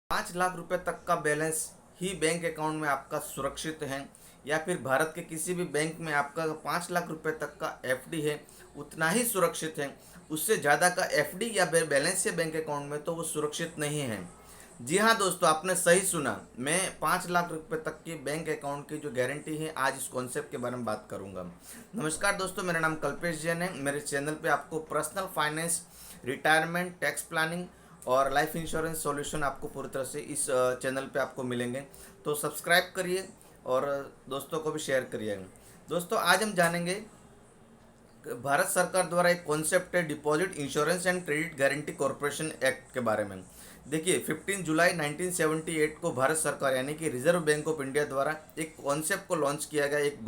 5 लाख रुपए तक का बैलेंस ही बैंक अकाउंट में आपका सुरक्षित है, या फिर भारत के किसी भी बैंक में आपका 5 लाख रुपए तक का एफडी है उतना ही सुरक्षित है। उससे ज़्यादा का एफडी या बैलेंस है बैंक अकाउंट में तो वो सुरक्षित नहीं है। जी हाँ दोस्तों, आपने सही सुना। मैं 5 लाख रुपए तक की बैंक अकाउंट की जो गारंटी है, आज इस कॉन्सेप्ट के बारे में बात करूंगा। नमस्कार दोस्तों, मेरा नाम कल्पेश जैन है। मेरे चैनल पे आपको personal finance, retirement, tax planning और लाइफ इंश्योरेंस सॉल्यूशन आपको पूरी तरह से इस चैनल पे आपको मिलेंगे। तो सब्सक्राइब करिए और दोस्तों को भी शेयर करिए। दोस्तों, आज हम जानेंगे भारत सरकार द्वारा एक कॉन्सेप्ट है deposit insurance and credit guarantee corporation act के बारे में। देखिए, 15 जुलाई 1978 को भारत सरकार यानी कि रिजर्व बैंक ऑफ इंडिया द्वारा एक कॉन्सेप्ट को लॉन्च किया गया। एक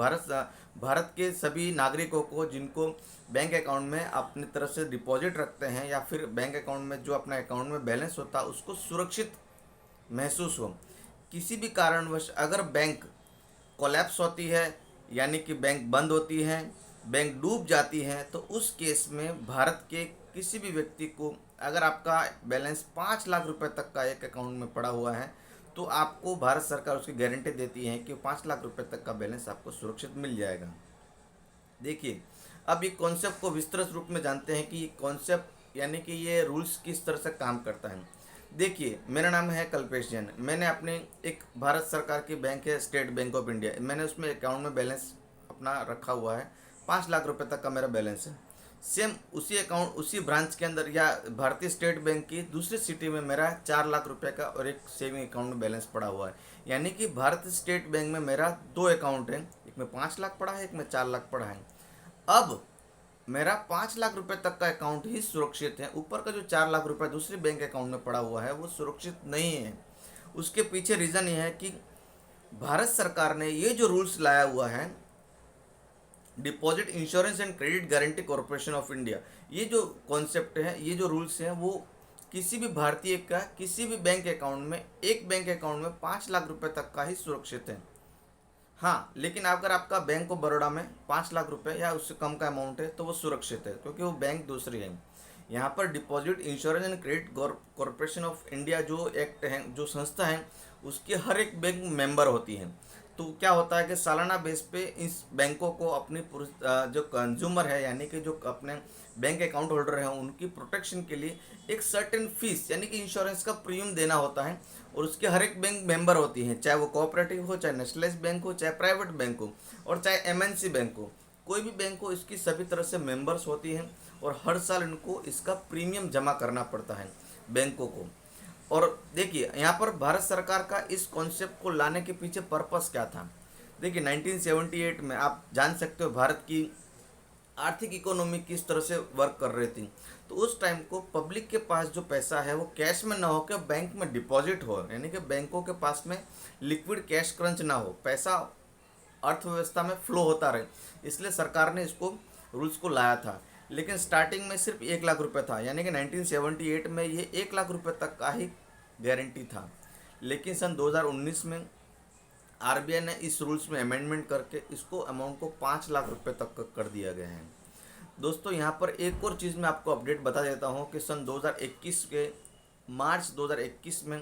भारत के सभी नागरिकों को जिनको बैंक अकाउंट में अपनी तरफ से डिपॉजिट रखते हैं या फिर बैंक अकाउंट में जो अपना अकाउंट में बैलेंस होता है उसको सुरक्षित महसूस हो। किसी भी कारणवश अगर बैंक कोलैप्स होती है यानी कि बैंक बंद होती है, बैंक डूब जाती है, तो उस केस में भारत के किसी भी व्यक्ति को अगर आपका बैलेंस 5 लाख रुपए तक का एक अकाउंट में पड़ा हुआ है तो आपको भारत सरकार उसकी गारंटी देती है कि 5 लाख रुपए तक का बैलेंस आपको सुरक्षित मिल जाएगा। देखिए, अब एक कॉन्सेप्ट को विस्तृत रूप में जानते हैं कि ये कॉन्सेप्ट यानी कि ये रूल्स किस तरह से काम करता है। देखिए, मेरा नाम है कल्पेश जैन। मैंने अपने एक भारत सरकार की बैंक है स्टेट बैंक ऑफ इंडिया, मैंने उसमें अकाउंट में बैलेंस अपना रखा हुआ है। 5 लाख रुपए तक का मेरा बैलेंस है। सेम उसी अकाउंट उसी ब्रांच के अंदर या भारतीय स्टेट बैंक की दूसरी सिटी में मेरा 4 लाख रुपए का और एक सेविंग अकाउंट में बैलेंस पड़ा हुआ है। यानी कि भारतीय स्टेट बैंक में मेरा 2 अकाउंट है, एक में 5 लाख पड़ा है, एक में 4 लाख पड़ा है। अब मेरा 5 लाख रुपए तक का अकाउंट ही सुरक्षित है, ऊपर का जो 4 लाख रुपए दूसरे बैंक अकाउंट में पड़ा हुआ है वो सुरक्षित नहीं है। उसके पीछे रीज़न ये है कि भारत सरकार ने ये जो रूल्स लाया हुआ है deposit insurance and credit guarantee corporation of India, ये जो कॉन्सेप्ट है, ये जो रूल्स हैं वो किसी भी भारतीय का किसी भी बैंक अकाउंट में, एक बैंक अकाउंट में 5 लाख रुपए तक का ही सुरक्षित है। हाँ, लेकिन अगर आपका बैंक ऑफ बड़ौदा में 5 लाख रुपए या उससे कम का अमाउंट है तो वो सुरक्षित है, क्योंकि वो बैंक दूसरी है। यहाँ पर deposit insurance and credit corporation of India जो एक्ट है, जो संस्था है, उसके हर एक बैंक मेंबर होती है। तो क्या होता है कि सालाना बेस पे इस बैंकों को अपनी जो कंज्यूमर है यानी कि जो अपने बैंक अकाउंट होल्डर हैं उनकी प्रोटेक्शन के लिए एक सर्टेन फीस यानी कि इंश्योरेंस का प्रीमियम देना होता है। और उसके हर एक बैंक मेंबर होती हैं, चाहे वो कोऑपरेटिव हो, चाहे नेशनलाइज्ड बैंक हो, चाहे प्राइवेट बैंक हो और चाहे एमएनसी बैंक हो, कोई भी बैंक हो, इसकी सभी तरह से मेंबर्स होती हैं और हर साल इनको इसका प्रीमियम जमा करना पड़ता है बैंकों को। और देखिए, यहाँ पर भारत सरकार का इस कॉन्सेप्ट को लाने के पीछे पर्पस क्या था। देखिए, 1978 में आप जान सकते हो भारत की आर्थिक इकोनॉमी किस तरह से वर्क कर रही थी। तो उस टाइम को पब्लिक के पास जो पैसा है वो कैश में ना होकर बैंक में डिपॉजिट हो, यानी कि बैंकों के पास में लिक्विड कैश क्रंच ना हो, पैसा अर्थव्यवस्था में फ्लो होता रहे, इसलिए सरकार ने इसको रूल्स को लाया था। लेकिन स्टार्टिंग में सिर्फ 1 लाख रुपए था, यानी कि 1978 में ये 1 लाख रुपए तक का ही गारंटी था। लेकिन सन 2019 में आरबीआई ने इस रूल्स में अमेंडमेंट करके इसको अमाउंट को 5 लाख रुपए तक कर दिया गया है। दोस्तों, यहाँ पर एक और चीज़ मैं आपको अपडेट बता देता हूँ कि सन 2021 के मार्च 2021 में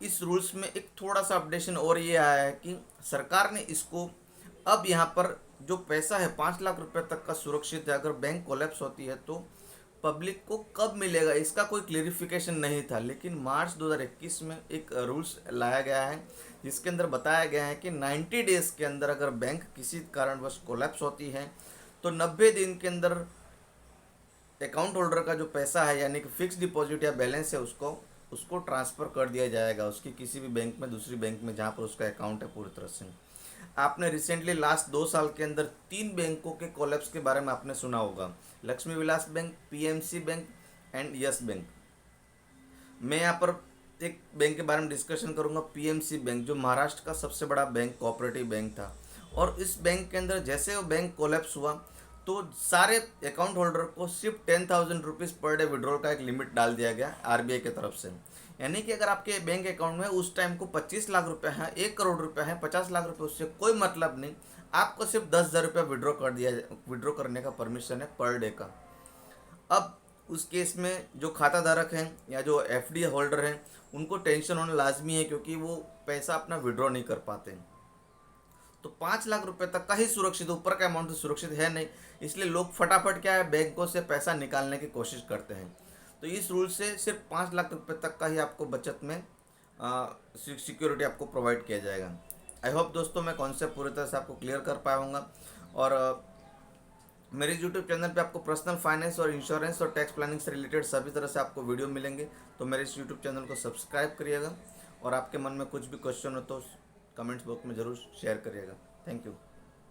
इस रूल्स में एक थोड़ा सा अपडेशन और ये आया है कि सरकार ने इसको अब यहाँ पर जो पैसा है 5 लाख रुपए तक का सुरक्षित है, अगर बैंक कोलैप्स होती है तो पब्लिक को कब मिलेगा इसका कोई क्लेरिफिकेशन नहीं था। लेकिन मार्च 2021 में एक रूल्स लाया गया है जिसके अंदर बताया गया है कि 90 डेज़ के अंदर अगर बैंक किसी कारणवश कोलैप्स होती है तो 90 दिन के अंदर अकाउंट होल्डर का जो पैसा है यानी कि फिक्स डिपॉजिट या बैलेंस है उसको ट्रांसफ़र कर दिया जाएगा उसकी किसी भी बैंक में, दूसरी बैंक में जहाँ पर उसका अकाउंट है पूरी तरह से। आपने रिसेंटली लास्ट 2 साल के अंदर 3 बैंकों के कोलैप्स के बारे में आपने सुना होगा, Lakshmi Vilas bank, PMC bank and Yes bank. मैं यहाँ पर एक बैंक के बारे में डिस्कशन करूँगा, पीएमसी बैंक, जो महाराष्ट्र का सबसे बड़ा बैंक, कोऑपरेटिव बैंक था। और इस बैंक के अंदर जैसे वो बैंक कोलैप्स हुआ तो सारे अकाउंट होल्डर को सिर्फ 10,000 रुपीज़ पर डे विड्रॉल का एक लिमिट डाल दिया गया आरबीआई की तरफ से। यानी कि अगर आपके बैंक अकाउंट में उस टाइम को 25 लाख रुपए हैं, 1 करोड़ रुपए हैं, 50 लाख रुपए, उससे कोई मतलब नहीं, आपको सिर्फ 10,000 रुपये विड्रॉ करने का परमिशन है पर डे का। अब उस केस में जो खाता धारक हैं या जो एफडी होल्डर हैं उनको टेंशन होना लाजमी है, क्योंकि वो पैसा अपना विड्रॉ नहीं कर पाते। तो 5 लाख रुपए तक का ही सुरक्षित, ऊपर का अमाउंट तो सुरक्षित है नहीं, इसलिए लोग फटाफट क्या है बैंकों से पैसा निकालने की कोशिश करते हैं। तो इस रूल से सिर्फ 5 लाख रुपए तक का ही आपको बचत में सिक्योरिटी आपको प्रोवाइड किया जाएगा। आई होप दोस्तों मैं कॉन्सेप्ट पूरी तरह से आपको क्लियर कर पाऊँगा। और मेरे यूट्यूब चैनल पे आपको पर्सनल फाइनेंस और इंश्योरेंस और टैक्स प्लानिंग से रिलेटेड सभी तरह से आपको वीडियो मिलेंगे। तो मेरे इस यूट्यूब चैनल को सब्सक्राइब करिएगा, और आपके मन में कुछ भी क्वेश्चन हो तो कमेंट्स बॉक्स में ज़रूर शेयर करिएगा। Thank you.